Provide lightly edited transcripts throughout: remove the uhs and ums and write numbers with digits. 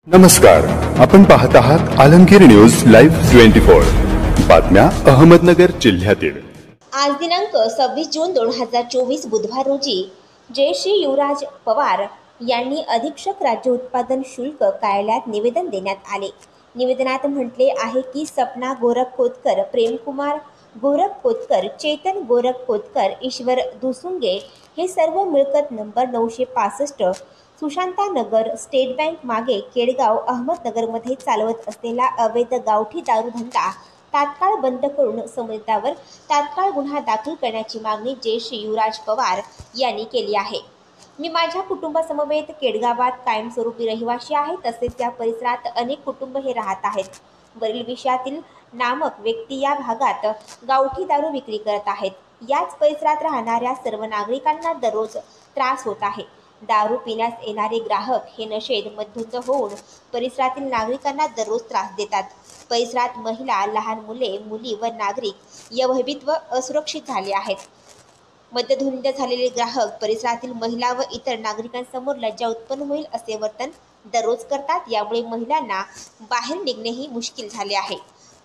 नमस्कार, आपण पाहत आहात आलमगीर न्यूज लाईव्ह 24 बातम्या अहमदनगर जिल्ह्यातील। आज दिनांक 26 जून 2024 बुधवार रोजी जय श्री युवराज पवार यांनी अधीक्षक राज्य उत्पादन शुल्क कार्यालयात निवेदन देण्यात आले। निवेदनात म्हटले आहे की सपना गोरख खोतकर, प्रेमकुमार गोरख खोतकर, चेतन गोरख खोतकर, ईश्वर दुसुंगे हे सर्व मिळकत नंबर 965 सुशांता नगर स्टेट बँक मागे केडगाव अहमदनगरमध्ये चालवत असलेला अवैध गावठी दारू धंदा तात्काळ बंद करून संबंधितांवर तात्काळ गुन्हा दाखल करण्याची मागणी जय श्री युवराज पवार यांनी केली आहे। मी माझ्या कुटुंबासमवेत केडगावात कायमस्वरूपी रहिवासी आहे, तसेच या परिसरात अनेक कुटुंब हे राहत आहेत। वरील विषयातील नामक व्यक्ती या भागात गावठी दारू विक्री करत आहेत। याच परिसरात राहणाऱ्या सर्व नागरिकांना दररोज त्रास होत आहे। दारू पिण्यास येणारे ग्राहक हे नशेत मधुंद होऊन परिसरातील नागरिकांना दररोज त्रास देतात। परिसरात महिला, लहान मुले, मुली व नागरिक या भयभीत व असुरक्षित झाले आहेत। मद्यधुंद झालेले ग्राहक परिसरातील महिला व इतर नागरिकांसमोर लज्जा उत्पन्न होईल असे वर्तन दररोज करतात। यामुळे महिलांना बाहेर निघणेही मुश्किल झाले आहे।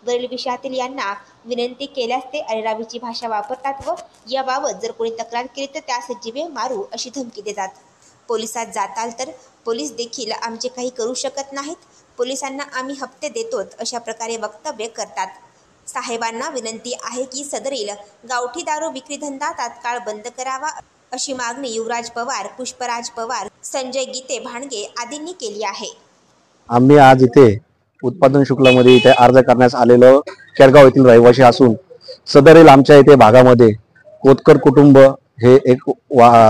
वरील विषयातील यांना विनंती केल्यास ते अरेरावीची भाषा वापरतात व याबाबत जर कोणी तक्रार केली तर त्यास जीवे मारू अशी धमकी देतात। पोलिसात जाताल तर पोलीस देखील आमचे काही करू शकत नाहीत, पोलिसांना आम्ही हप्ते देतोत अशा प्रकारे वक्तव्य करतात। साहेबांना विनंती आहे की सदरील गावठी दारू विक्री धंदा तात्काळ बंद करावा अशी मागणी युवराज पवार, पुष्पराज पवार, संजय गीते भांडगे आदींनी केली आहे। आम्ही आज इथे उत्पादन शुल्कामध्ये इथे अर्ज करण्यास आलेलो केडगाव येथील रहिवासी असून सदरील आमच्या इथे भागामध्ये खोतकर कुटुंब हे एक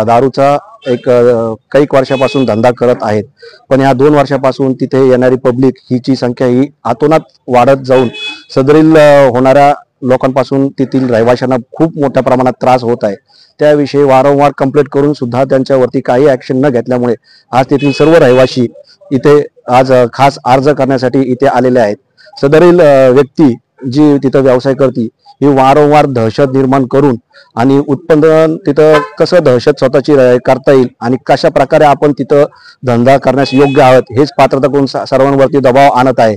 दारूचा काही वर्षापासून धंदा करत आहेत। पण या 2 वर्षापासून तिथे येणारी पब्लिक हिची संख्या ही आतोनात वाढत जाऊन सदरील होणाऱ्या लोकांपासून तेथील रहिवाशांना खूप मोठ्या प्रमाणात त्रास होत आहे। त्याविषयी वारंवार कंप्लेंट करून सुद्धा त्यांच्यावरती काही ॲक्शन न घेतल्यामुळे आज तेथील सर्व रहिवासी इथे आज खास अर्ज करण्यासाठी इथे आलेले आहेत। सदरील व्यक्ती जी तिथं व्यवसाय करते ही वारंवार दहशत निर्माण करून आणि उत्पन्न तिथं कसं दहशत स्वतःची करता येईल आणि कशा प्रकारे आपण तिथं धंदा करण्यास योग्य आहोत हेच पात्रता करून सर्वांवरती दबाव आणत आहे।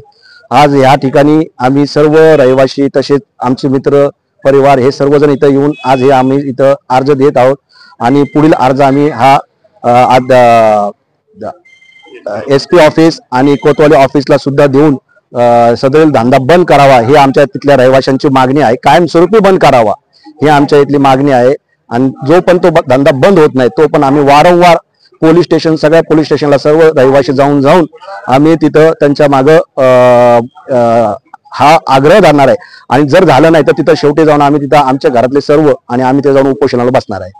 आज या ठिकाणी आम्ही सर्व रहिवासी तसेच आमचे मित्र परिवार हे सर्वजण इथं येऊन आज हे आम्ही इथं अर्ज देत आहोत आणि पुढील अर्ज आम्ही हा SP ऑफिस आणि कोतवाली ऑफिसला सुद्धा देऊन सदरील धंदा बंद करावा ही आमच्या तिथल्या रहिवाशांची मागणी आहे। कायमस्वरूपी बंद करावा ही आमच्या इथली मागणी आहे आणि जो पण तो धंदा बंद होत नाही तो पण आम्ही वारंवार पोलीस स्टेशन सगळ्या पोलीस स्टेशनला सर्व रहिवासी जाऊन आम्ही तिथं त्यांच्या मागे हा आग्रह धरणार आहे आणि जर झालं नाही तर तिथं शेवटी जाऊन आम्ही तिथं आमच्या घरातले सर्व आणि आम्ही ते जाऊन उपोषणाला बसणार आहे।